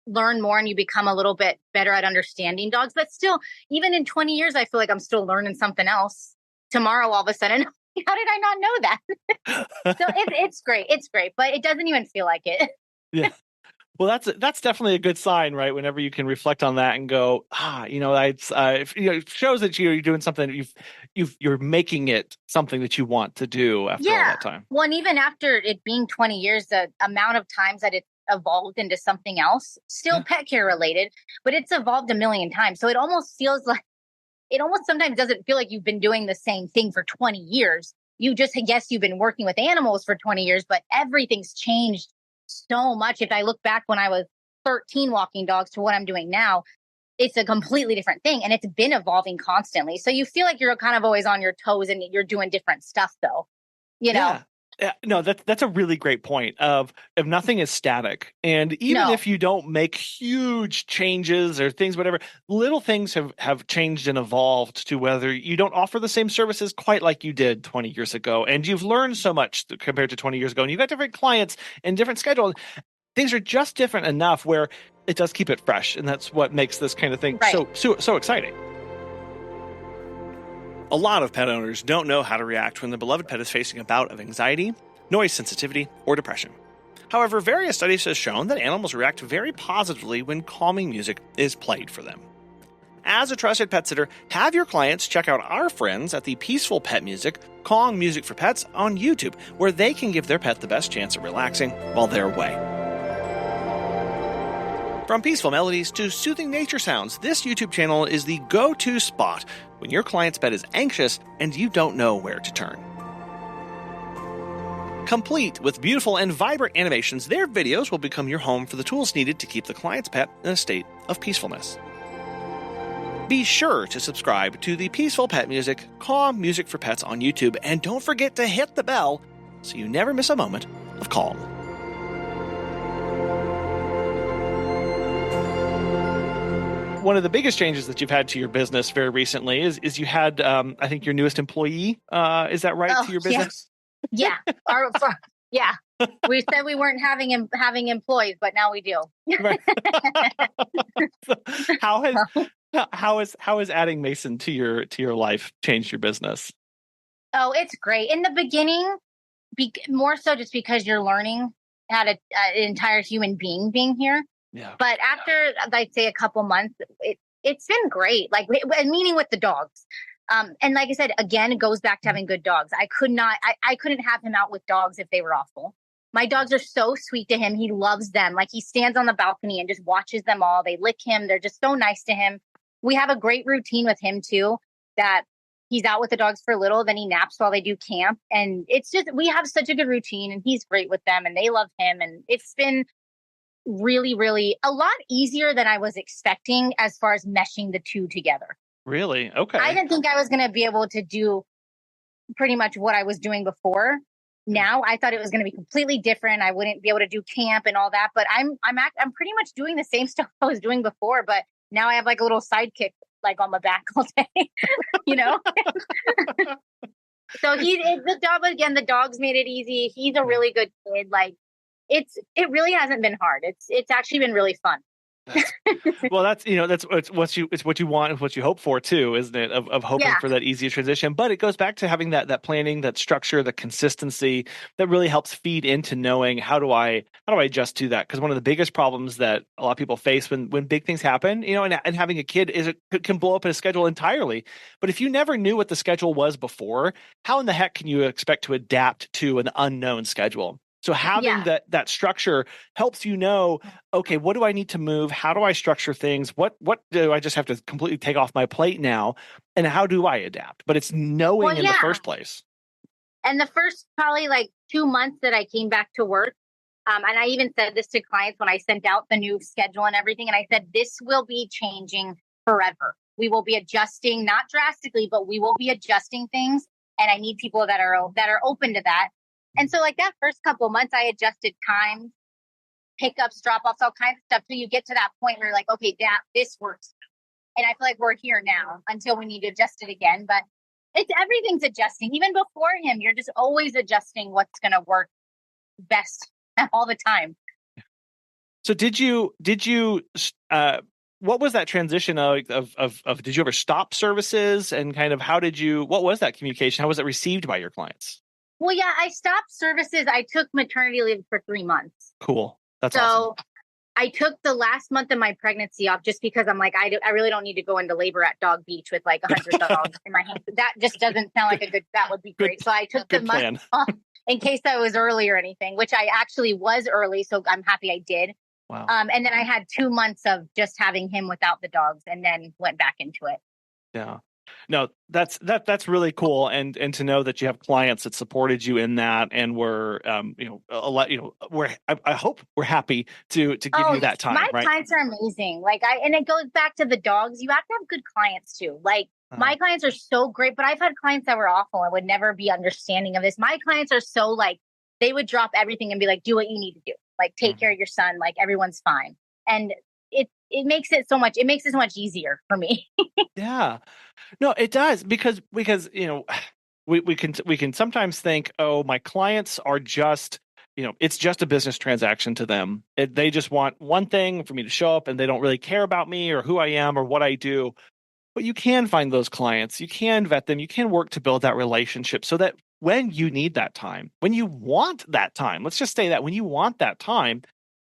learn more, and you become a little bit better at understanding dogs. But still, even in 20 years, I feel like I'm still learning something else. Tomorrow, all of a sudden, how did I not know that? So it's great. It's great, but it doesn't even feel like it. Yeah. Well, that's definitely a good sign, right? Whenever you can reflect on that and go, it shows that you're doing something. You're making it something that you want to do after all that time. Well, and even after it being 20 years, the amount of times that it's evolved into something else, still pet care related, but it's evolved a million times. So it almost sometimes doesn't feel like you've been doing the same thing for 20 years. You just guess you've been working with animals for 20 years, but everything's changed so much. If I look back when I was 13 walking dogs to what I'm doing now, it's a completely different thing, and it's been evolving constantly. So you feel like you're kind of always on your toes, and you're doing different stuff though, know? Yeah, no, that's a really great point of nothing is static. And even if you don't make huge changes or things, whatever, little things have changed and evolved to whether you don't offer the same services quite like you did 20 years ago. And you've learned so much compared to 20 years ago. And you've got different clients and different schedules. Things are just different enough where it does keep it fresh. And that's what makes this kind of thing so exciting. A lot of pet owners don't know how to react when their beloved pet is facing a bout of anxiety, noise sensitivity, or depression. However, various studies have shown that animals react very positively when calming music is played for them. As a trusted pet sitter, have your clients check out our friends at the Peaceful Pet Music, Calm Music for Pets on YouTube, where they can give their pet the best chance of relaxing while they're away. From peaceful melodies to soothing nature sounds, this YouTube channel is the go-to spot when your client's pet is anxious and you don't know where to turn. Complete with beautiful and vibrant animations, their videos will become your home for the tools needed to keep the client's pet in a state of peacefulness. Be sure to subscribe to the Peaceful Pet Music, Calm Music for Pets on YouTube, and don't forget to hit the bell so you never miss a moment of calm. One of the biggest changes that you've had to your business very recently is you had, I think, your newest employee. Is that right, to your business? Yeah. Yeah. We said we weren't having employees, but now we do. Right. So How is adding Mason to your life changed your business? Oh, it's great. In the beginning, more so just because you're learning how to an entire human being being here. Yeah. But after, I'd say, a couple months, it's been great. Like, meaning with the dogs. And like I said, again, it goes back to having good dogs. I couldn't have him out with dogs if they were awful. My dogs are so sweet to him. He loves them. Like, he stands on the balcony and just watches them all. They lick him. They're just so nice to him. We have a great routine with him too, that he's out with the dogs for a little, then he naps while they do camp. And it's just, we have such a good routine, and he's great with them and they love him. And it's been really, really a lot easier than I was expecting as far as meshing the two together. Really? Okay. I didn't think I was going to be able to do pretty much what I was doing before. Now I thought it was going to be completely different. I wouldn't be able to do camp and all that, but I'm pretty much doing the same stuff I was doing before, but now I have like a little sidekick like on my back all day, you know? So the dog, again, the dogs made it easy. He's a really good kid. Like, it really hasn't been hard. It's actually been really fun. Well, it's what you want and what you hope for too, isn't it? Of hoping for that easier transition. But it goes back to having that planning, that structure, the consistency that really helps feed into knowing how do I adjust to that? Because one of the biggest problems that a lot of people face when big things happen, and having a kid is it can blow up a schedule entirely. But if you never knew what the schedule was before, how in the heck can you expect to adapt to an unknown schedule? So having that structure helps you know, okay, what do I need to move? How do I structure things? What do I just have to completely take off my plate now? And how do I adapt? But it's knowing in the first place. And the first probably like 2 months that I came back to work, and I even said this to clients when I sent out the new schedule and everything, and I said, this will be changing forever. We will be adjusting, not drastically, but we will be adjusting things. And I need people that are open to that. And so like that first couple of months, I adjusted times, pickups, drop-offs, all kinds of stuff. So you get to that point where you're like, okay, this works. And I feel like we're here now until we need to adjust it again. But everything's adjusting. Even before him, you're just always adjusting what's going to work best all the time. So did you what was that transition of did you ever stop services, and kind of what was that communication? How was it received by your clients? Well, yeah, I stopped services. I took maternity leave for 3 months. Cool. That's awesome. So I took the last month of my pregnancy off just because I'm like, I really don't need to go into labor at Dog Beach with like 100 dogs in my hand. That just doesn't sound like that would be great. So I took the month off in case I was early or anything, which I actually was early. So I'm happy I did. Wow. And then I had 2 months of just having him without the dogs, and then went back into it. Yeah. No, that's really cool, and to know that you have clients that supported you in that, and were I hope we're happy to give you that time. My clients are amazing. And it goes back to the dogs. You have to have good clients too. Like my clients are so great, but I've had clients that were awful and would never be understanding of this. My clients are so like, they would drop everything and be like, do what you need to do. Like take care of your son. Like everyone's fine. And it makes it so much easier for me. Yeah. No, it does, because we can sometimes think, oh, my clients are just, it's just a business transaction to them. They just want one thing, for me to show up, and they don't really care about me or who I am or what I do. But you can find those clients, you can vet them, you can work to build that relationship so that when you need that time, when you want that time, let's just say that when you want that time,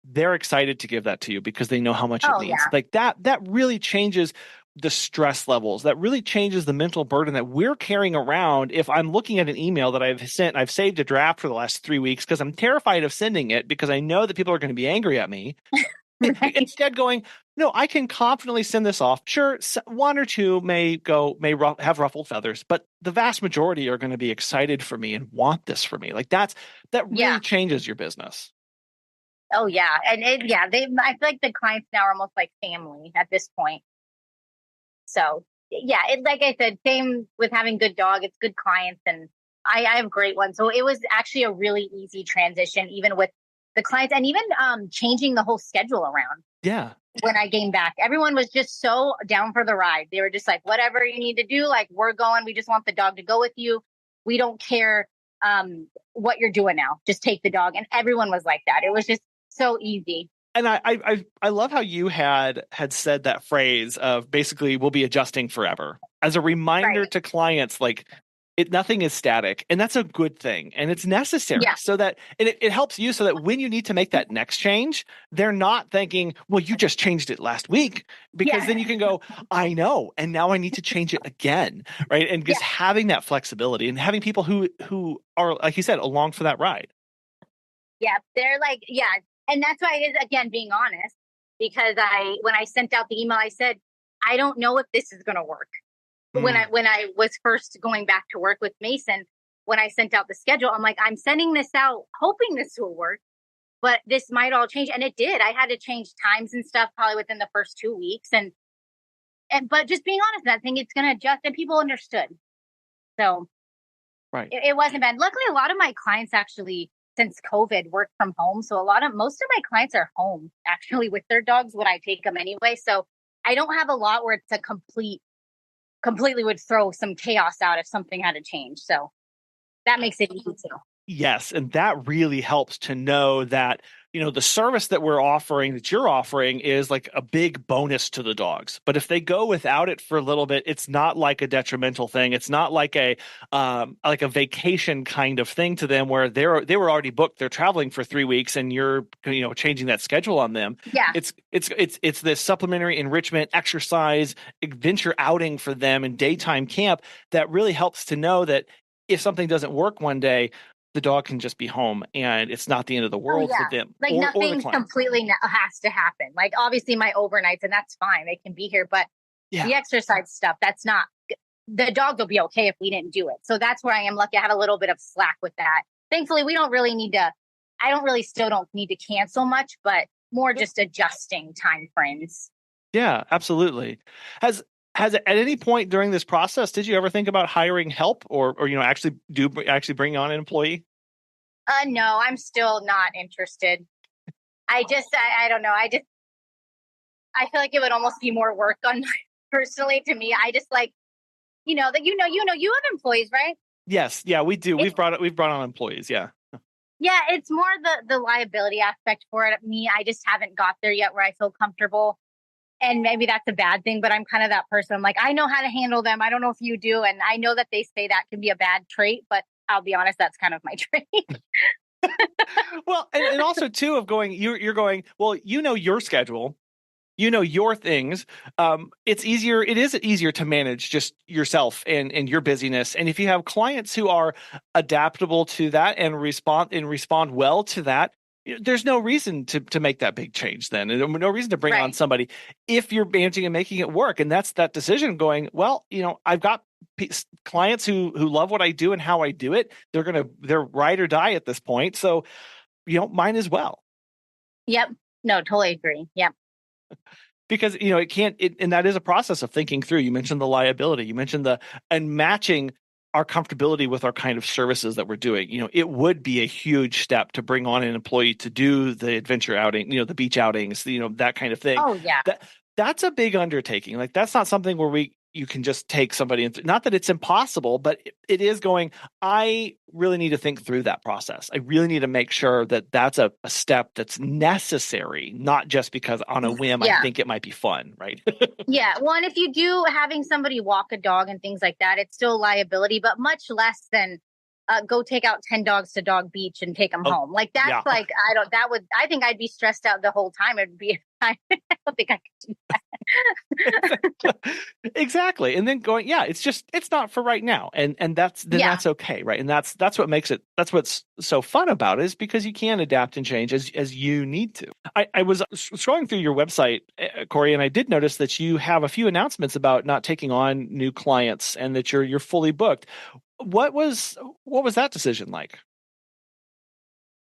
they're excited to give that to you because they know how much it means. Like that really changes the stress levels. That really changes the mental burden that we're carrying around. If I'm looking at an email that I've sent, I've saved a draft for the last 3 weeks because I'm terrified of sending it because I know that people are going to be angry at me. Right. Instead going, no, I can confidently send this off. Sure, one or two may have ruffled feathers, but the vast majority are going to be excited for me and want this for me. Like that really changes your business. Oh yeah. And I feel like the clients now are almost like family at this point. So yeah, like I said, same with having good dog, it's good clients, and I have great ones. So it was actually a really easy transition, even with the clients, and even changing the whole schedule around. Yeah. When I came back, everyone was just so down for the ride. They were just like, whatever you need to do, like we're going, we just want the dog to go with you. We don't care what you're doing now. Just take the dog. And everyone was like that. It was just so easy. And I love how you had said that phrase of basically we'll be adjusting forever as a reminder Right. to clients, like nothing is static, and that's a good thing, and it's necessary Yeah. so that it helps you so that when you need to make that next change, they're not thinking, well, you just changed it last week, because Yeah. then you can go, I know, and now I need to change it again, right? And Yeah. just having that flexibility and having people who are, like you said, along for that ride. Yeah. They're like, yeah. And that's why it is, again, being honest, because when I sent out the email, I said, I don't know if this is going to work. Mm. When I was first going back to work with Mason, when I sent out the schedule, I'm like, I'm sending this out hoping this will work, but this might all change. And it did. I had to change times and stuff probably within the first 2 weeks. But just being honest, I think it's going to adjust, and people understood. So Right. it wasn't bad. Luckily, a lot of my clients actually, since COVID, work from home. So most of my clients are home actually with their dogs when I take them anyway. So I don't have a lot where it's a completely would throw some chaos out if something had to change. So that makes it easy too. Yes, and that really helps to know that, the service that we're offering, that you're offering, is like a big bonus to the dogs. But if they go without it for a little bit, it's not like a detrimental thing. It's not like a vacation kind of thing to them where they were already booked. They're traveling for 3 weeks, and you're changing that schedule on them. Yeah. It's this supplementary enrichment, exercise, adventure outing for them in daytime camp that really helps to know that if something doesn't work one day, the dog can just be home, and it's not the end of the world for them. Like or nothing the client. completely has to happen. Like obviously my overnights, and that's fine. They can be here, but the exercise stuff, that's not, the dog will be okay if we didn't do it. So that's where I am lucky. I have a little bit of slack with that. Thankfully, we don't really need to, still don't need to cancel much, but more just adjusting time frames. Yeah, absolutely. Has at any point during this process, did you ever think about hiring help or actually bring on an employee? No, I'm still not interested. I don't know. I feel like it would almost be more work on personally to me. I just like, you have employees, right? Yes. Yeah, we do. We've brought on employees. Yeah. Yeah. It's more the liability aspect for it. Me, I just haven't got there yet where I feel comfortable. And maybe that's a bad thing, but I'm kind of that person. I'm like, I know how to handle them. I don't know if you do. And I know that they say that can be a bad trait, but I'll be honest, that's kind of my trait. Well, and also too of going, you're going, well, your schedule, your things. It is easier to manage just yourself and your busyness. And if you have clients who are adaptable to that and respond well to that, there's no reason to make that big change then, and no reason to bring on somebody if you're managing and making it work. And that's that decision going, well, I've got clients who love what I do and how I do it. They're ride or die at this point. So, mine as well. Yep. No, totally agree. Yep. Because, and that is a process of thinking through. You mentioned the liability, you mentioned and matching our comfortability with our kind of services that we're doing. It would be a huge step to bring on an employee to do the adventure outing, the beach outings, that kind of thing. Oh yeah. That's a big undertaking. Like that's not something where you can just take somebody not that it's impossible, but it is going, I really need to think through that process. I really need to make sure that that's a step that's necessary, not just because on a whim, I think it might be fun. Right. Yeah. Well, and if you do having somebody walk a dog and things like that, it's still liability, but much less than go take out 10 dogs to Dog Beach and take them home. Like that's like, I think I'd be stressed out the whole time. It'd be, I don't think I could do that. Exactly. And then going, it's not for right now. And that's okay. Right. And that's what makes it, that's what's so fun about it, is because you can adapt and change as you need to. I was scrolling through your website, Korye, and I did notice that you have a few announcements about not taking on new clients and that you're fully booked. What was that decision like?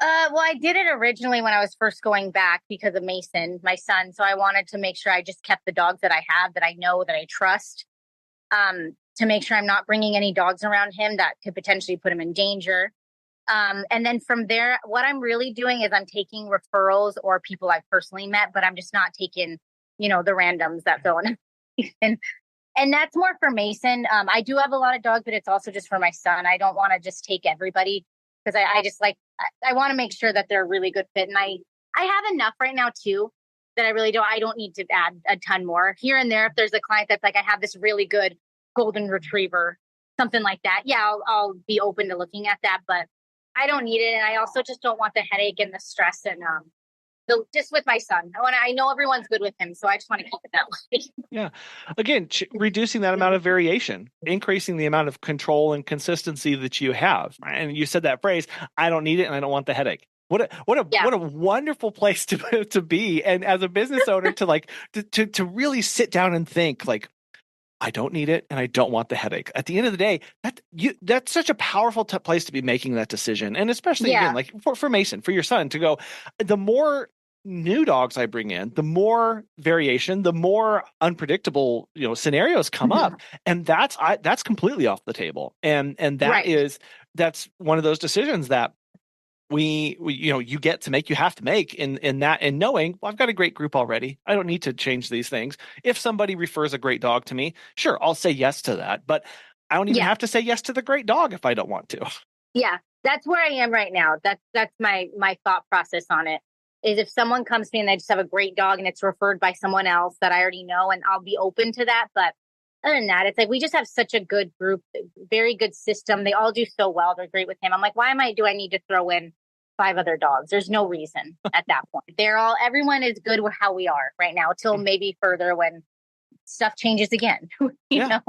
Well, I did it originally when I was first going back because of Mason, my son. So I wanted to make sure I just kept the dogs that I have, that I know, that I trust, to make sure I'm not bringing any dogs around him that could potentially put him in danger. And then from there, what I'm really doing is I'm taking referrals or people I've personally met, but I'm just not taking, the randoms that fill in. And that's more for Mason. I do have a lot of dogs, but it's also just for my son. I don't want to just take everybody because I just like, I want to make sure that they're a really good fit. And I have enough right now too that I don't need to add a ton more here and there. If there's a client that's like, I have this really good golden retriever, something like that. Yeah, I'll be open to looking at that, but I don't need it. And I also just don't want the headache and the stress and, just with my son. I know everyone's good with him, so I just want to keep it that way. Yeah. Again, reducing that amount of variation, increasing the amount of control and consistency that you have. And you said that phrase, I don't need it and I don't want the headache. What a wonderful place to be. And as a business owner to really sit down and think like, I don't need it and I don't want the headache. At the end of the day, that's such a powerful place to be making that decision. And especially again, like for Mason, for your son to go, the more new dogs I bring in, the more variation, the more unpredictable, scenarios come up. And that's completely off the table. And that's one of those decisions that you get to make, you have to make in that, and knowing, well, I've got a great group already. I don't need to change these things. If somebody refers a great dog to me, sure, I'll say yes to that, but I don't even have to say yes to the great dog if I don't want to. Yeah, that's where I am right now. That's my thought process on it, is if someone comes to me and they just have a great dog and it's referred by someone else that I already know, and I'll be open to that. But other than that, it's like, we just have such a good group, very good system. They all do so well. They're great with him. I'm like, do I need to throw in 5 other dogs? There's no reason at that point. Everyone is good with how we are right now, till maybe further when stuff changes again. you know?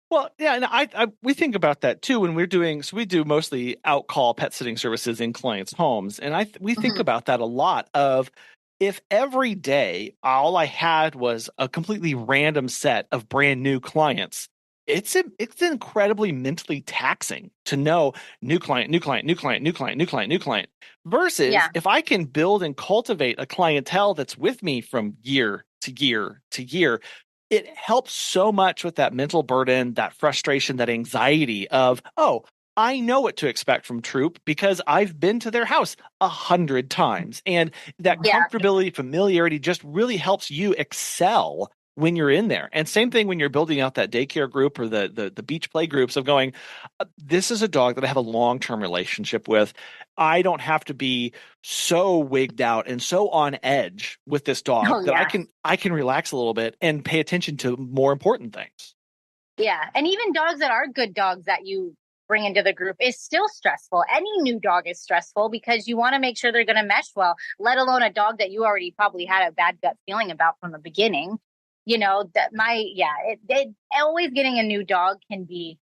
Well, yeah, and we think about that too when we're doing. So we do mostly out-call pet sitting services in clients' homes, and we think about that a lot. Of if every day all I had was a completely random set of brand new clients, it's incredibly mentally taxing to know new client, new client, new client, new client, new client, new client. Versus if I can build and cultivate a clientele that's with me from year to year to year, it helps so much with that mental burden, that frustration, that anxiety of, oh, I know what to expect from Troop because I've been to their house 100 times. And that comfortability, familiarity just really helps you excel when you're in there. And same thing when you're building out that daycare group or the beach play groups of going, this is a dog that I have a long-term relationship with. I don't have to be so wigged out and so on edge with this dog that I can relax a little bit and pay attention to more important things. Yeah. And even dogs that are good dogs that you bring into the group is still stressful. Any new dog is stressful because you want to make sure they're going to mesh well, let alone a dog that you already probably had a bad gut feeling about from the beginning. Always getting a new dog can be,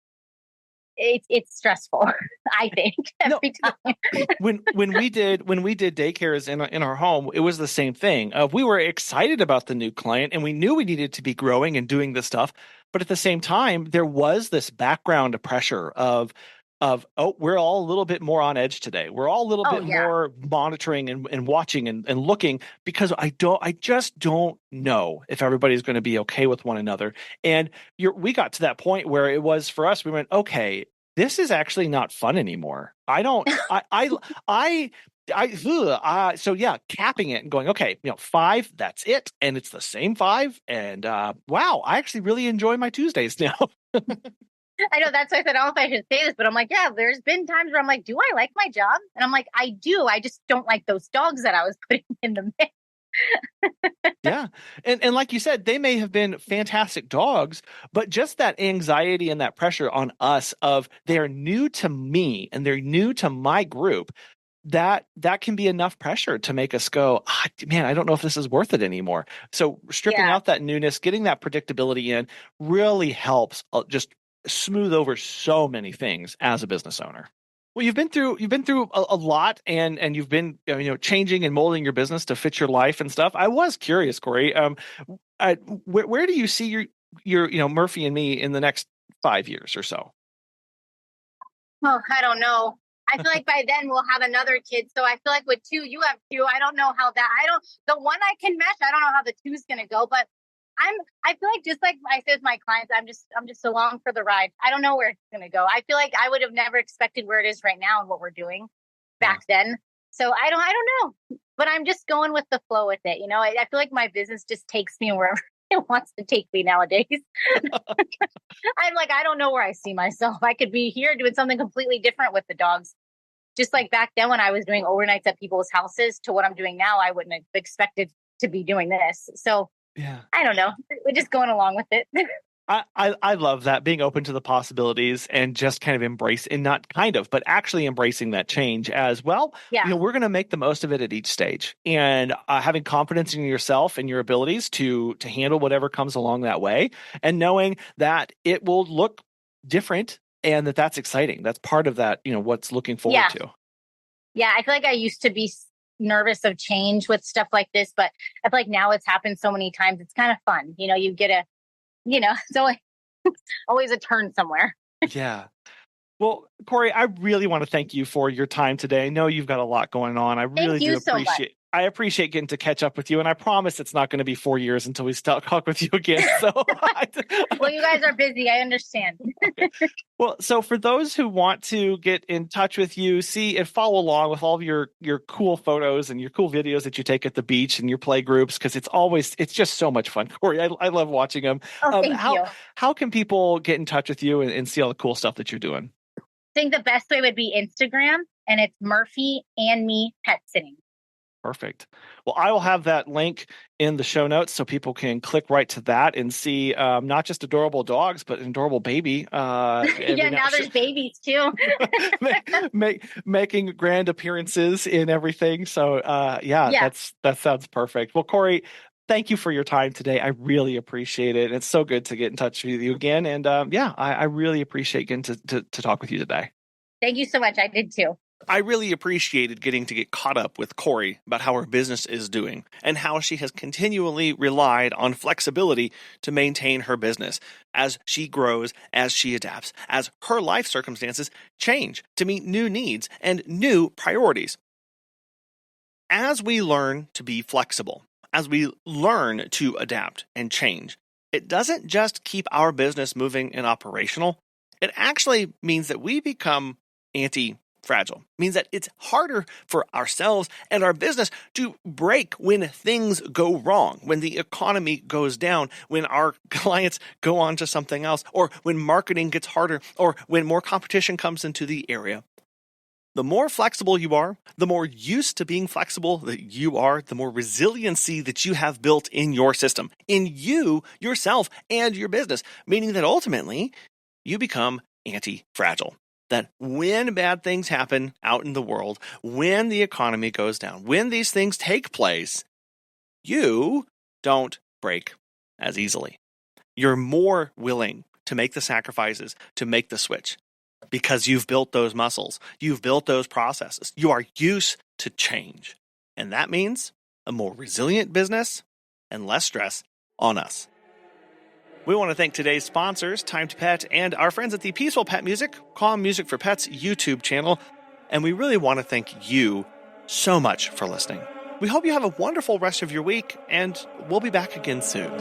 it's stressful. I think every time. when we did daycares in our home, it was the same thing. We were excited about the new client and we knew we needed to be growing and doing this stuff, but at the same time, there was this background pressure of we're all a little bit more on edge today. We're all a little bit more monitoring and watching and looking because I just don't know if everybody's going to be okay with one another. And we got to that point where it was for us, we went, okay, this is actually not fun anymore. Capping it and going, okay, 5, that's it. And it's the same 5. And wow, I actually really enjoy my Tuesdays now. I know, that's why I said, I don't know if I should say this, but I'm like, there's been times where I'm like, do I like my job? And I'm like, I do. I just don't like those dogs that I was putting in the mix. Yeah. And like you said, they may have been fantastic dogs, but just that anxiety and that pressure on us of they're new to me and they're new to my group, that can be enough pressure to make us go, man, I don't know if this is worth it anymore. So stripping out that newness, getting that predictability in really helps just smooth over so many things as a business owner. Well, you've been through a lot, and you've been changing and molding your business to fit your life and stuff. I was curious, Korye, where do you see your Murphy and me in the next 5 years or so? Oh, I don't know. I feel like by then we'll have another kid. So I feel like with 2, you have 2. I don't know how the one I can mesh. I don't know how the 2's going to go, but I feel like, just like I said to my clients, I'm just along for the ride. I don't know where it's going to go. I feel like I would have never expected where it is right now and what we're doing back then. So I don't know, but I'm just going with the flow with it. I feel like my business just takes me wherever it wants to take me nowadays. I'm like, I don't know where I see myself. I could be here doing something completely different with the dogs. just like back then when I was doing overnights at people's houses to what I'm doing now, I wouldn't have expected to be doing this. So Yeah. I don't know. We're just going along with it. I love that, being open to the possibilities and just kind of embrace, and not kind of, but actually embracing that change as well. Yeah. We're going to make the most of it at each stage, and having confidence in yourself and your abilities to handle whatever comes along that way, and knowing that it will look different and that's exciting. That's part of that, what's looking forward to. Yeah. I feel like I used to be nervous of change with stuff like this, but I feel like now it's happened so many times. It's kind of fun. You get a, so always a turn somewhere. Yeah. Well, Korye, I really want to thank you for your time today. I know you've got a lot going on. I really do appreciate. I appreciate getting to catch up with you, and I promise it's not going to be 4 years until we talk with you again. So, well, you guys are busy. I understand. Okay. Well, so for those who want to get in touch with you, see and follow along with all of your cool photos and your cool videos that you take at the beach and your play groups, because it's just so much fun, Korye. I love watching them. Oh, thank you. How can people get in touch with you and see all the cool stuff that you're doing? I think the best way would be Instagram, and it's Murphy and Me Pet Sitting. Perfect. Well, I will have that link in the show notes so people can click right to that and see not just adorable dogs, but an adorable baby. Yeah, now there's babies too. making grand appearances in everything. So that sounds perfect. Well, Korye, thank you for your time today. I really appreciate it. It's so good to get in touch with you again. And I really appreciate getting to talk with you today. Thank you so much. I did too. I really appreciated getting to get caught up with Korye about how her business is doing and how she has continually relied on flexibility to maintain her business as she grows, as she adapts, as her life circumstances change to meet new needs and new priorities. As we learn to be flexible, as we learn to adapt and change, it doesn't just keep our business moving and operational. It actually means that we become anti-fragile. It means that it's harder for ourselves and our business to break when things go wrong, when the economy goes down, when our clients go on to something else, or when marketing gets harder, or when more competition comes into the area. The more flexible you are, the more used to being flexible that you are, the more resiliency that you have built in your system, in you, yourself, and your business, meaning that ultimately you become anti-fragile. That when bad things happen out in the world, when the economy goes down, when these things take place, you don't break as easily. You're more willing to make the sacrifices, to make the switch, because you've built those muscles, you've built those processes, you are used to change. And that means a more resilient business and less stress on us. We want to thank today's sponsors, Time to Pet, and our friends at the Peaceful Pet Music, Calm Music for Pets YouTube channel. And we really want to thank you so much for listening. We hope you have a wonderful rest of your week, and we'll be back again soon.